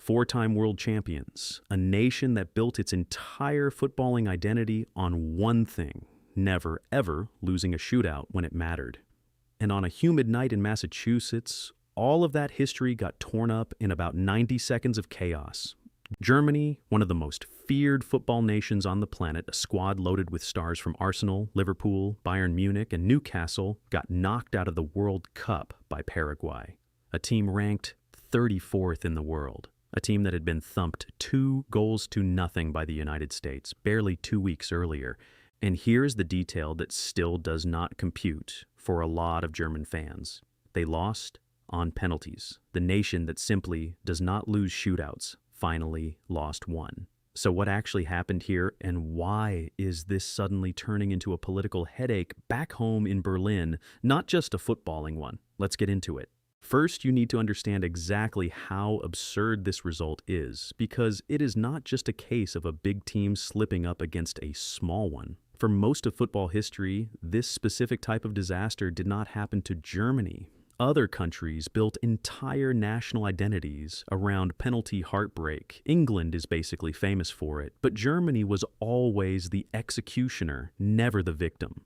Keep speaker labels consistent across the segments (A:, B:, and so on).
A: four-time world champions, a nation that built its entire footballing identity on one thing: never, ever losing a shootout when it mattered. And on a humid night in Massachusetts, all of that history got torn up in about 90 seconds of chaos. Germany, one of the most feared football nations on the planet, a squad loaded with stars from Arsenal, Liverpool, Bayern Munich, and Newcastle, got knocked out of the World Cup by Paraguay, a team ranked 34th in the world, a team that had been thumped 2-0 by the United States barely 2 weeks earlier. And here's the detail that still does not compute for a lot of German fans. They lost on penalties. The nation that simply does not lose shootouts finally lost one. So what actually happened here, and why is this suddenly turning into a political headache back home in Berlin, not just a footballing one? Let's get into it. First, you need to understand exactly how absurd this result is, because it is not just a case of a big team slipping up against a small one. For most of football history, this specific type of disaster did not happen to Germany. Other countries built entire national identities around penalty heartbreak. England is basically famous for it, but Germany was always the executioner, never the victim.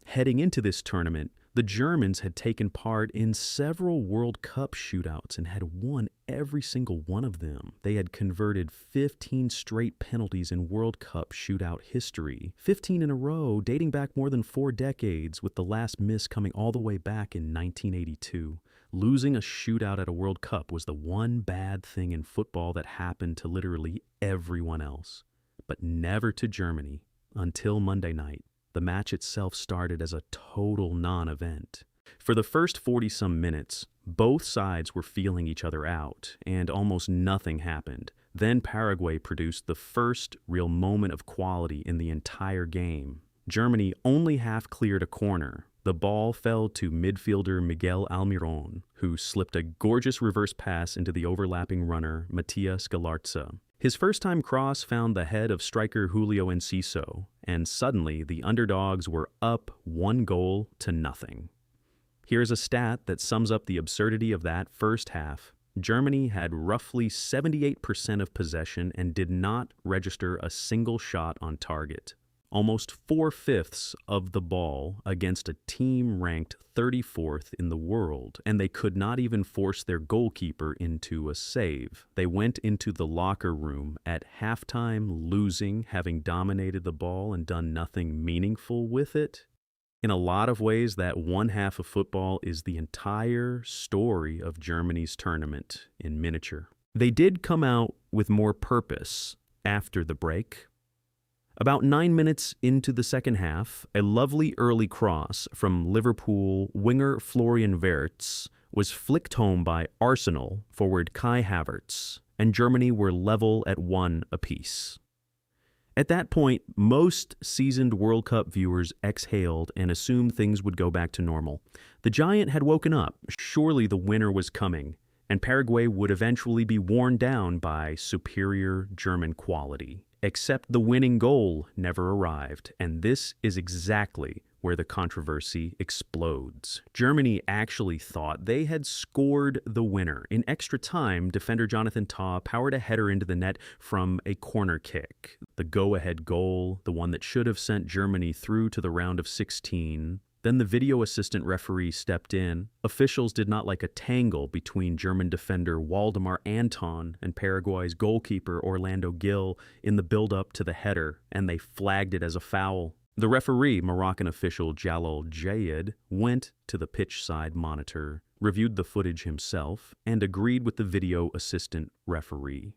A: Heading into this tournament, the Germans had taken part in several World Cup shootouts and had won every single one of them. They had converted 15 straight penalties in World Cup shootout history, 15 in a row, dating back more than 4 decades, with the last miss coming all the way back in 1982. Losing a shootout at a World Cup was the one bad thing in football that happened to literally everyone else, but never to Germany until Monday night. The match itself started as a total non-event. For the first 40-some minutes, both sides were feeling each other out, and almost nothing happened. Then Paraguay produced the first real moment of quality in the entire game. Germany only half cleared a corner. The ball fell to midfielder Miguel Almiron, who slipped a gorgeous reverse pass into the overlapping runner Matias Galarza. His first-time cross found the head of striker Julio Enciso, and suddenly the underdogs were up 1-0. Here's a stat that sums up the absurdity of that first half. Germany had roughly 78% of possession and did not register a single shot on target. Almost 4/5 of the ball against a team ranked 34th in the world, and they could not even force their goalkeeper into a save. They went into the locker room at halftime losing, having dominated the ball and done nothing meaningful with it. In a lot of ways, that one half of football is the entire story of Germany's tournament in miniature. They did come out with more purpose after the break. About 9 minutes into the second half, a lovely early cross from Liverpool winger Florian Wirtz was flicked home by Arsenal forward Kai Havertz, and Germany were level at 1 apiece. At that point, most seasoned World Cup viewers exhaled and assumed things would go back to normal. The giant had woken up. Surely the winner was coming, and Paraguay would eventually be worn down by superior German quality. Except the winning goal never arrived, and this is exactly where the controversy explodes. Germany actually thought they had scored the winner. In extra time, defender Jonathan Tah powered a header into the net from a corner kick. The go-ahead goal, the one that should have sent Germany through to the round of 16. Then the video assistant referee stepped in. Officials did not like a tangle between German defender Waldemar Anton and Paraguay's goalkeeper Orlando Gil in the build-up to the header, and they flagged it as a foul. The referee, Moroccan official Jalal Jayed, went to the pitch side monitor, reviewed the footage himself, and agreed with the video assistant referee.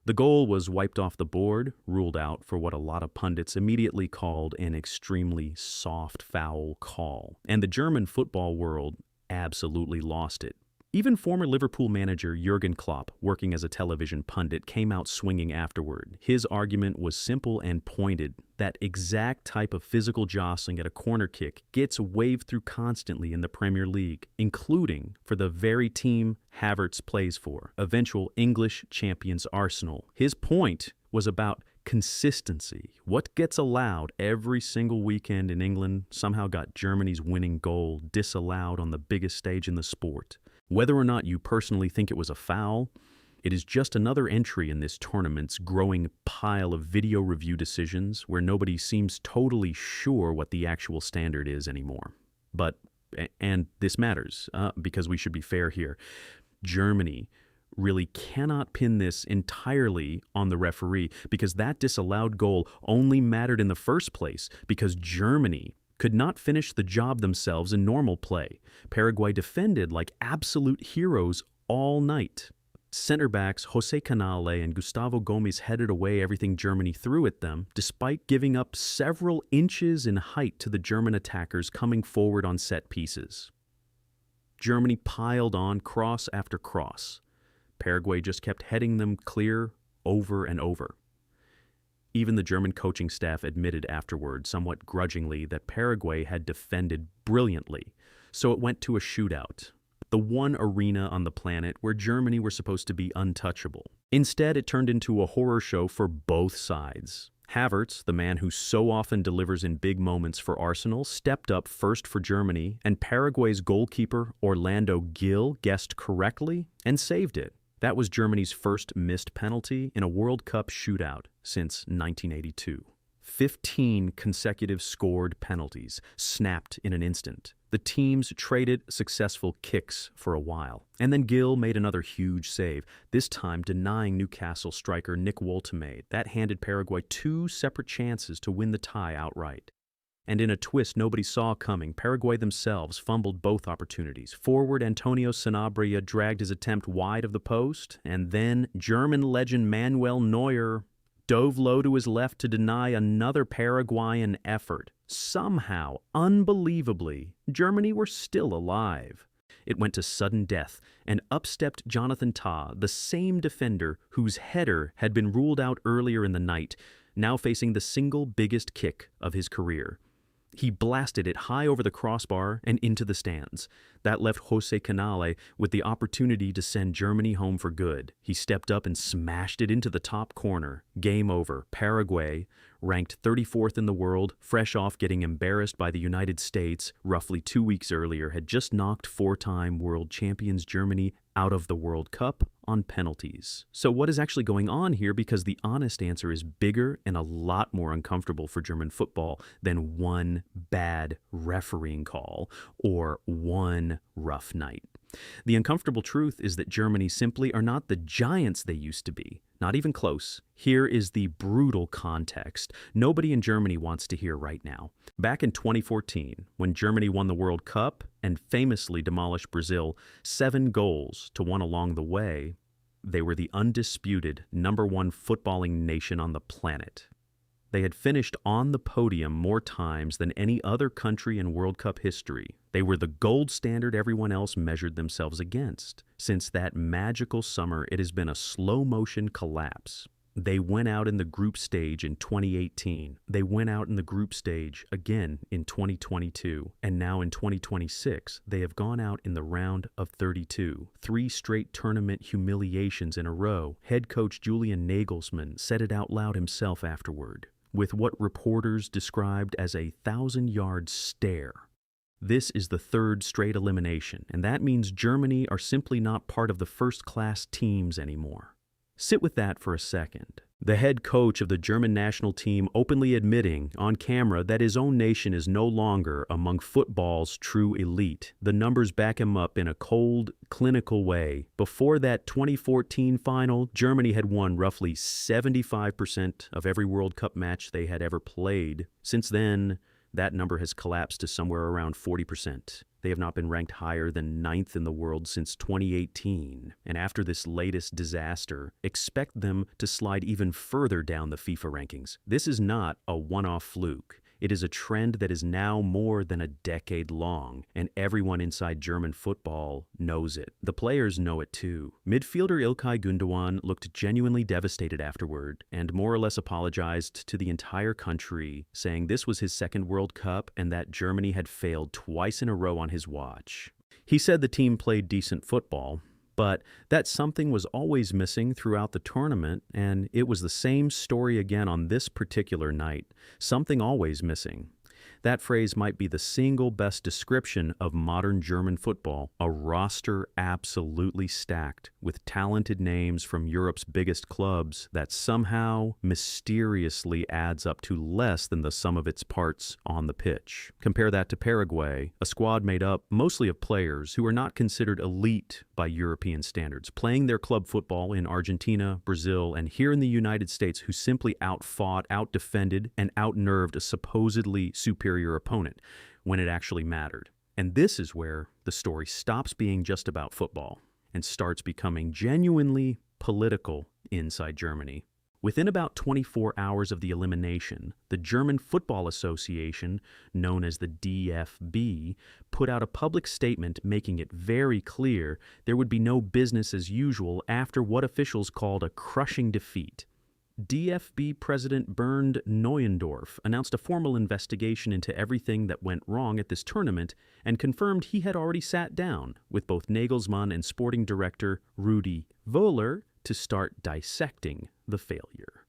A: The goal was wiped off the board, ruled out for what a lot of pundits immediately called an extremely soft foul call, and the German football world absolutely lost it. Even former Liverpool manager Jurgen Klopp, working as a television pundit, came out swinging afterward. His argument was simple and pointed. That exact type of physical jostling at a corner kick gets waved through constantly in the Premier League, including for the very team Havertz plays for, eventual English champions Arsenal. His point was about consistency. What gets allowed every single weekend in England somehow got Germany's winning goal disallowed on the biggest stage in the sport. Whether or not you personally think it was a foul, It is just another entry in this tournament's growing pile of video review decisions where nobody seems totally sure what the actual standard is anymore. And this matters, because we should be fair here. Germany really cannot pin this entirely on the referee, because that disallowed goal only mattered in the first place because Germany could not finish the job themselves in normal play. Paraguay defended like absolute heroes all night. Center backs Jose Canale and Gustavo Gomes headed away everything Germany threw at them, despite giving up several inches in height to the German attackers coming forward on set pieces. Germany piled on cross after cross. Paraguay just kept heading them clear over and over. Even the German coaching staff admitted afterward, somewhat grudgingly, that Paraguay had defended brilliantly, so it went to a shootout, the one arena on the planet where Germany were supposed to be untouchable. Instead, it turned into a horror show for both sides. Havertz, the man who so often delivers in big moments for Arsenal, stepped up first for Germany, and Paraguay's goalkeeper Orlando Gil guessed correctly and saved it. That was Germany's first missed penalty in a World Cup shootout since 1982. 15 consecutive scored penalties, snapped in an instant. The teams traded successful kicks for a while. And then Gil made another huge save, this time denying Newcastle striker Nick Woltemade. That handed Paraguay 2 separate chances to win the tie outright. And in a twist nobody saw coming, Paraguay themselves fumbled both opportunities. Forward Antonio Sanabria dragged his attempt wide of the post, and then German legend Manuel Neuer dove low to his left to deny another Paraguayan effort. Somehow, unbelievably, Germany were still alive. It went to sudden death, and up stepped Jonathan Tah, the same defender whose header had been ruled out earlier in the night, now facing the single biggest kick of his career. He blasted it high over the crossbar and into the stands. That left Jose Canale with the opportunity to send Germany home for good. He stepped up and smashed it into the top corner. Game over. Paraguay, ranked 34th in the world, fresh off getting embarrassed by the United States roughly 2 weeks earlier, had just knocked 4-time world champions Germany out of the World Cup on penalties. So what is actually going on here? Because the honest answer is bigger and a lot more uncomfortable for German football than one bad refereeing call or one rough night. The uncomfortable truth is that Germany simply are not the giants they used to be. Not even close. Here is the brutal context nobody in Germany wants to hear right now. Back in 2014, when Germany won the World Cup and famously demolished Brazil 7 goals to 1 along the way, they were the undisputed #1 footballing nation on the planet. They had finished on the podium more times than any other country in World Cup history. They were the gold standard everyone else measured themselves against. Since that magical summer, it has been a slow-motion collapse. They went out in the group stage in 2018. They went out in the group stage again in 2022. And now in 2026, they have gone out in the round of 32. 3 straight tournament humiliations in a row. Head coach Julian Nagelsmann said it out loud himself afterward, with what reporters described as a 1,000-yard stare. This is the 3rd straight elimination, and that means Germany are simply not part of the first-class teams anymore. Sit with that for a second. The head coach of the German national team openly admitting on camera that his own nation is no longer among football's true elite. The numbers back him up in a cold, clinical way. Before that 2014 final, Germany had won roughly 75% of every World Cup match they had ever played. Since then, that number has collapsed to somewhere around 40%. They have not been ranked higher than 9th in the world since 2018. And after this latest disaster, expect them to slide even further down the FIFA rankings. This is not a one-off fluke. It is a trend that is now more than a decade long, and everyone inside German football knows it. The players know it too. Midfielder İlkay Gündoğan looked genuinely devastated afterward and more or less apologized to the entire country, saying this was his 2nd World Cup and that Germany had failed twice in a row on his watch. He said the team played decent football, but that something was always missing throughout the tournament, and it was the same story again on this particular night. Something always missing. That phrase might be the single best description of modern German football, a roster absolutely stacked with talented names from Europe's biggest clubs that somehow mysteriously adds up to less than the sum of its parts on the pitch. Compare that to Paraguay, a squad made up mostly of players who are not considered elite by European standards, playing their club football in Argentina, Brazil, and here in the United States, who simply outfought, outdefended, and outnerved a supposedly superior opponent when it actually mattered. And this is where the story stops being just about football and starts becoming genuinely political inside Germany. Within about 24 hours of the elimination, the German Football Association, known as the DFB, put out a public statement making it very clear there would be no business as usual after what officials called a crushing defeat. DFB President Bernd Neuendorf announced a formal investigation into everything that went wrong at this tournament and confirmed he had already sat down with both Nagelsmann and sporting director Rudi Völler to start dissecting the failure.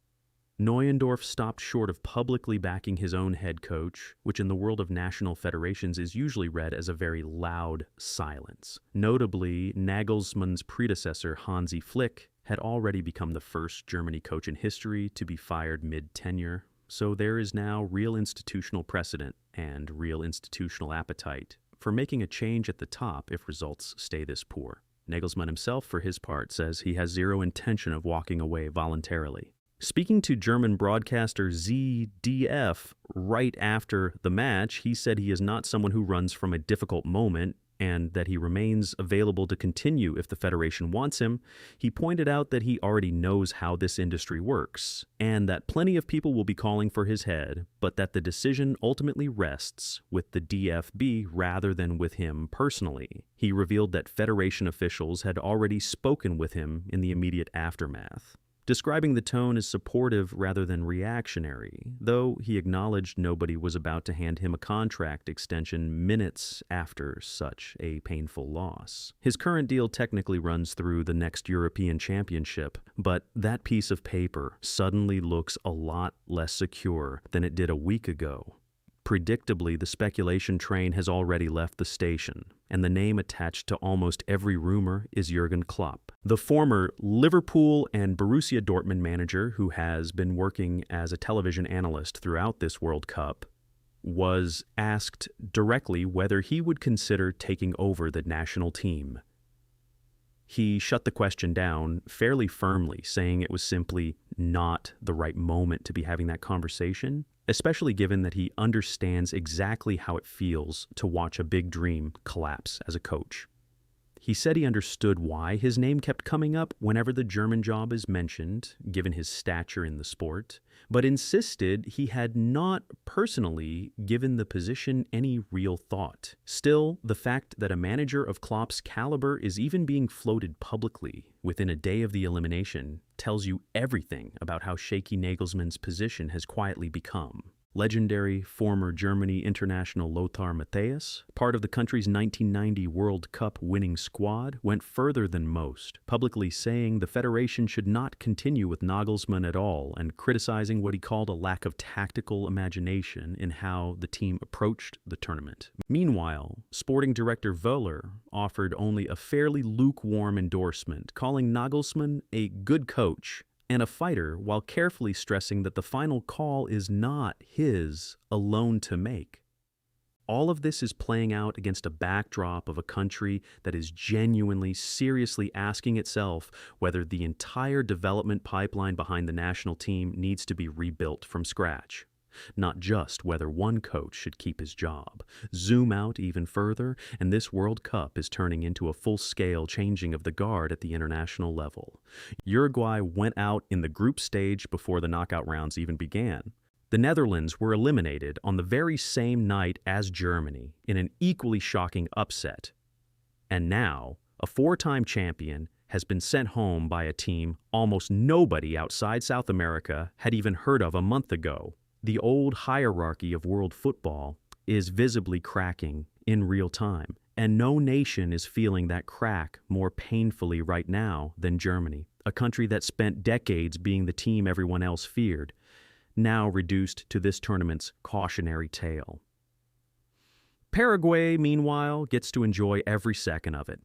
A: Neuendorf stopped short of publicly backing his own head coach, which in the world of national federations is usually read as a very loud silence. Notably, Nagelsmann's predecessor, Hansi Flick, had already become the first Germany coach in history to be fired mid-tenure, so there is now real institutional precedent and real institutional appetite for making a change at the top if results stay this poor. Nagelsmann himself, for his part, says he has zero intention of walking away voluntarily. Speaking to German broadcaster ZDF right after the match, he said he is not someone who runs from a difficult moment and that he remains available to continue if the federation wants him. He pointed out that he already knows how this industry works and that plenty of people will be calling for his head, but that the decision ultimately rests with the DFB rather than with him personally. He revealed that federation officials had already spoken with him in the immediate aftermath, describing the tone as supportive rather than reactionary, though he acknowledged nobody was about to hand him a contract extension minutes after such a painful loss. His current deal technically runs through the next European Championship, but that piece of paper suddenly looks a lot less secure than it did a week ago. Predictably, the speculation train has already left the station, and the name attached to almost every rumor is Jurgen Klopp. The former Liverpool and Borussia Dortmund manager, who has been working as a television analyst throughout this World Cup, was asked directly whether he would consider taking over the national team. He shut the question down fairly firmly, saying it was simply not the right moment to be having that conversation, especially given that he understands exactly how it feels to watch a big dream collapse as a coach. He said he understood why his name kept coming up whenever the German job is mentioned, given his stature in the sport, but insisted he had not personally given the position any real thought. Still, the fact that a manager of Klopp's caliber is even being floated publicly within a day of the elimination tells you everything about how shaky Nagelsmann's position has quietly become. Legendary former Germany international Lothar Matthäus, part of the country's 1990 World Cup winning squad, went further than most, publicly saying the federation should not continue with Nagelsmann at all and criticizing what he called a lack of tactical imagination in how the team approached the tournament. Meanwhile, sporting director Völler offered only a fairly lukewarm endorsement, calling Nagelsmann a good coach and a fighter, while carefully stressing that the final call is not his alone to make. All of this is playing out against a backdrop of a country that is genuinely, seriously asking itself whether the entire development pipeline behind the national team needs to be rebuilt from scratch. Not just whether one coach should keep his job. Zoom out even further, and this World Cup is turning into a full-scale changing of the guard at the international level. Uruguay went out in the group stage before the knockout rounds even began. The Netherlands were eliminated on the very same night as Germany in an equally shocking upset. And now, a four-time champion has been sent home by a team almost nobody outside South America had even heard of a month ago. The old hierarchy of world football is visibly cracking in real time, and no nation is feeling that crack more painfully right now than Germany, a country that spent decades being the team everyone else feared, now reduced to this tournament's cautionary tale. Paraguay, meanwhile, gets to enjoy every second of it.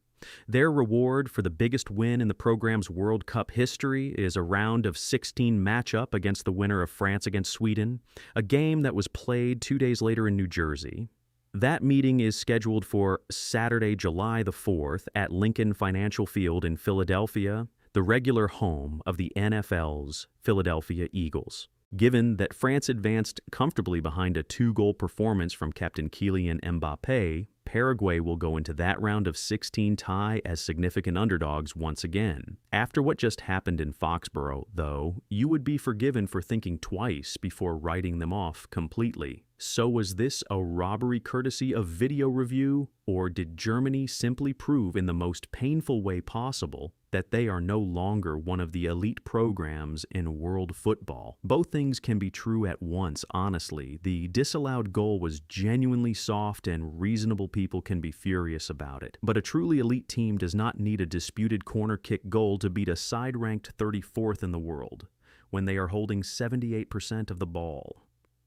A: Their reward for the biggest win in the program's World Cup history is a round of 16 matchup against the winner of France against Sweden, a game that was played 2 days later in New Jersey. That meeting is scheduled for Saturday, July the 4th at Lincoln Financial Field in Philadelphia, the regular home of the NFL's Philadelphia Eagles. Given that France advanced comfortably behind a 2-goal performance from Captain Kylian Mbappé, Paraguay will go into that round of 16 tie as significant underdogs once again. After what just happened in Foxborough, though, you would be forgiven for thinking twice before writing them off completely. So was this a robbery courtesy of Video Review, or did Germany simply prove in the most painful way possible that they are no longer one of the elite programs in world football? Both things can be true at once, honestly. The disallowed goal was genuinely soft and reasonable people can be furious about it. But a truly elite team does not need a disputed corner kick goal to beat a side-ranked 34th in the world when they are holding 78% of the ball.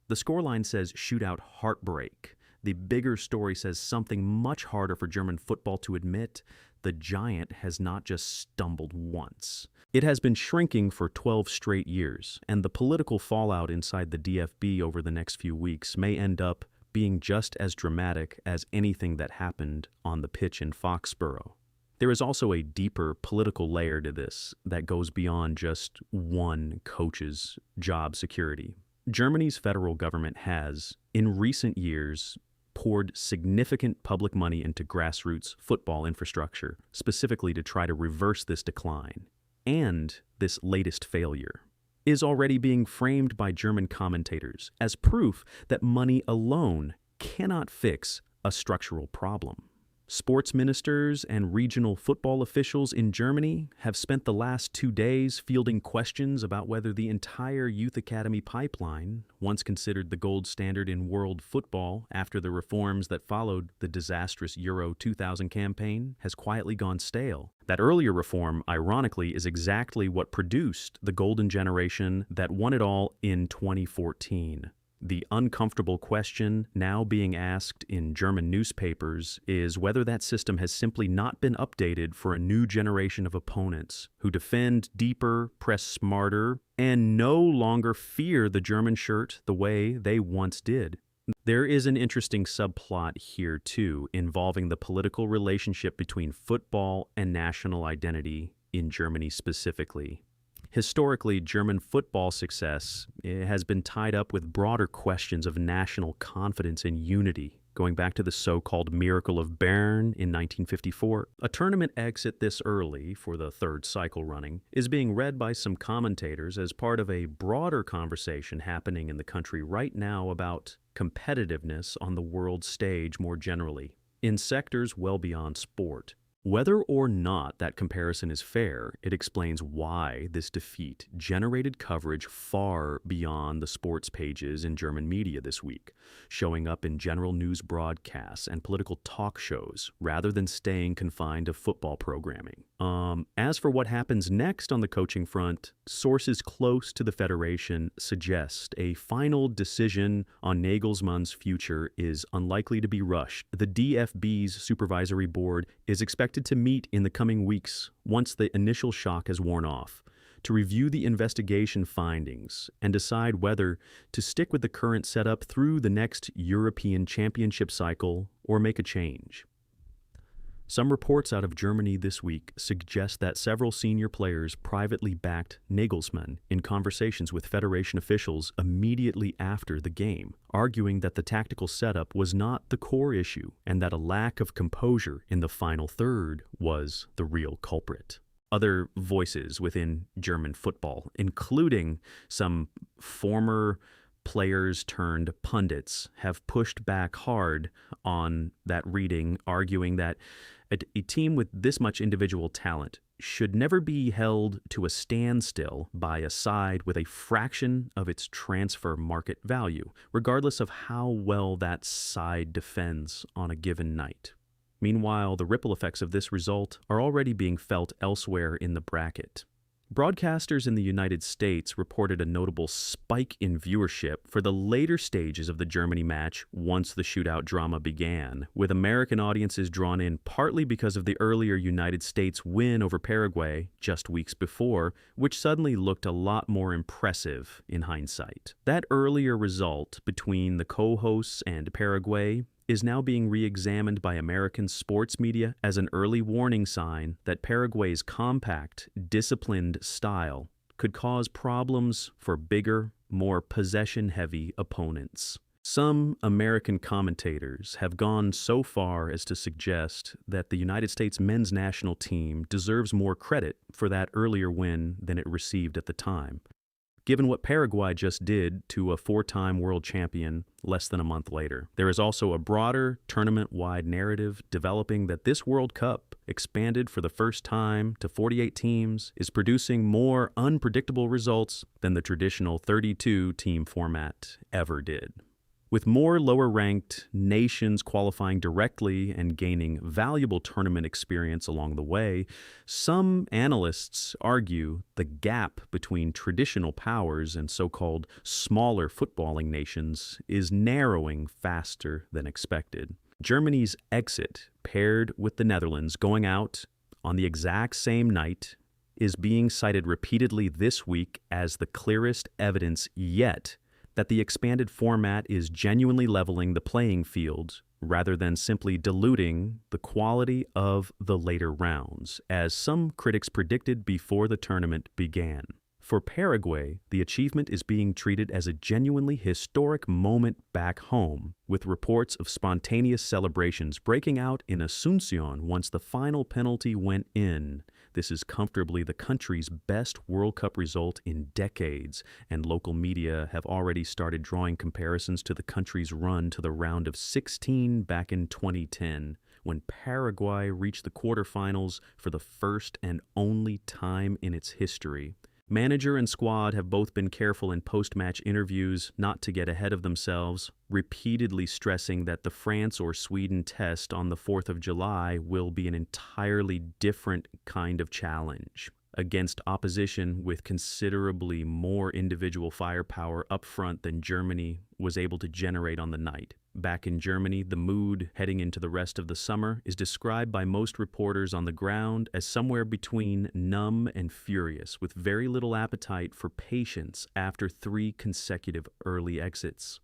A: The scoreline says shootout heartbreak. The bigger story says something much harder for German football to admit. The giant has not just stumbled once. It has been shrinking for 12 straight years, and the political fallout inside the DFB over the next few weeks may end up being just as dramatic as anything that happened on the pitch in Foxborough. There is also a deeper political layer to this that goes beyond just one coach's job security. Germany's federal government has, in recent years, poured significant public money into grassroots football infrastructure, specifically to try to reverse this decline. And this latest failure is already being framed by German commentators as proof that money alone cannot fix a structural problem. Sports ministers and regional football officials in Germany have spent the last 2 days fielding questions about whether the entire youth academy pipeline, once considered the gold standard in world football after the reforms that followed the disastrous Euro 2000 campaign, has quietly gone stale. That earlier reform, ironically, is exactly what produced the golden generation that won it all in 2014. The uncomfortable question now being asked in German newspapers is whether that system has simply not been updated for a new generation of opponents who defend deeper, press smarter, and no longer fear the German shirt the way they once did. There is an interesting subplot here, too, involving the political relationship between football and national identity in Germany specifically. Historically, German football success has been tied up with broader questions of national confidence and unity, going back to the so-called Miracle of Bern in 1954. A tournament exit this early, for the third cycle running, is being read by some commentators as part of a broader conversation happening in the country right now about competitiveness on the world stage more generally, in sectors well beyond sport. Whether or not that comparison is fair, it explains why this defeat generated coverage far beyond the sports pages in German media this week, showing up in general news broadcasts and political talk shows rather than staying confined to football programming. As for what happens next on the coaching front, sources close to the federation suggest a final decision on Nagelsmann's future is unlikely to be rushed. The DFB's supervisory board is expected to meet in the coming weeks once the initial shock has worn off, to review the investigation findings and decide whether to stick with the current setup through the next European Championship cycle or make a change. Some reports out of Germany this week suggest that several senior players privately backed Nagelsmann in conversations with federation officials immediately after the game, arguing that the tactical setup was not the core issue and that a lack of composure in the final third was the real culprit. Other voices within German football, including some former players turned pundits, have pushed back hard on that reading, arguing that a team with this much individual talent should never be held to a standstill by a side with a fraction of its transfer market value, regardless of how well that side defends on a given night. Meanwhile, the ripple effects of this result are already being felt elsewhere in the bracket. Broadcasters in the United States reported a notable spike in viewership for the later stages of the Germany match once the shootout drama began, with American audiences drawn in partly because of the earlier United States win over Paraguay just weeks before, which suddenly looked a lot more impressive in hindsight. That earlier result between the co-hosts and Paraguay is now being re-examined by American sports media as an early warning sign that Paraguay's compact, disciplined style could cause problems for bigger, more possession-heavy opponents. Some American commentators have gone so far as to suggest that the United States men's national team deserves more credit for that earlier win than it received at the time, given what Paraguay just did to a four-time world champion less than a month later. There is also a broader tournament-wide narrative developing that this World Cup, expanded for the first time to 48 teams, is producing more unpredictable results than the traditional 32-team format ever did. With more lower-ranked nations qualifying directly and gaining valuable tournament experience along the way, some analysts argue the gap between traditional powers and so-called smaller footballing nations is narrowing faster than expected. Germany's exit, paired with the Netherlands going out on the exact same night, is being cited repeatedly this week as the clearest evidence yet that the expanded format is genuinely leveling the playing field rather than simply diluting the quality of the later rounds, as some critics predicted before the tournament began. For Paraguay, the achievement is being treated as a genuinely historic moment back home, with reports of spontaneous celebrations breaking out in Asunción once the final penalty went in. This is comfortably the country's best World Cup result in decades, and local media have already started drawing comparisons to the country's run to the round of 16 back in 2010, when Paraguay reached the quarterfinals for the first and only time in its history. Manager and squad have both been careful in post-match interviews not to get ahead of themselves, repeatedly stressing that the France or Sweden test on the 4th of July will be an entirely different kind of challenge, against opposition with considerably more individual firepower up front than Germany was able to generate on the night. Back in Germany, the mood heading into the rest of the summer is described by most reporters on the ground as somewhere between numb and furious, with very little appetite for patience after 3 consecutive early exits.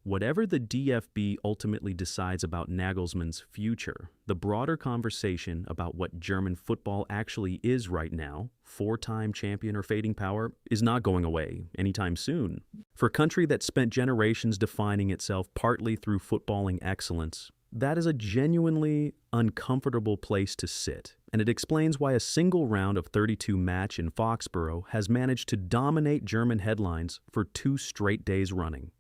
A: Whatever the DFB ultimately decides about Nagelsmann's future, the broader conversation about what German football actually is right now, 4-time champion or fading power, is not going away anytime soon. For a country that spent generations defining itself partly through footballing excellence, that is a genuinely uncomfortable place to sit, and it explains why a single round of 32 match in Foxborough has managed to dominate German headlines for 2 straight days running.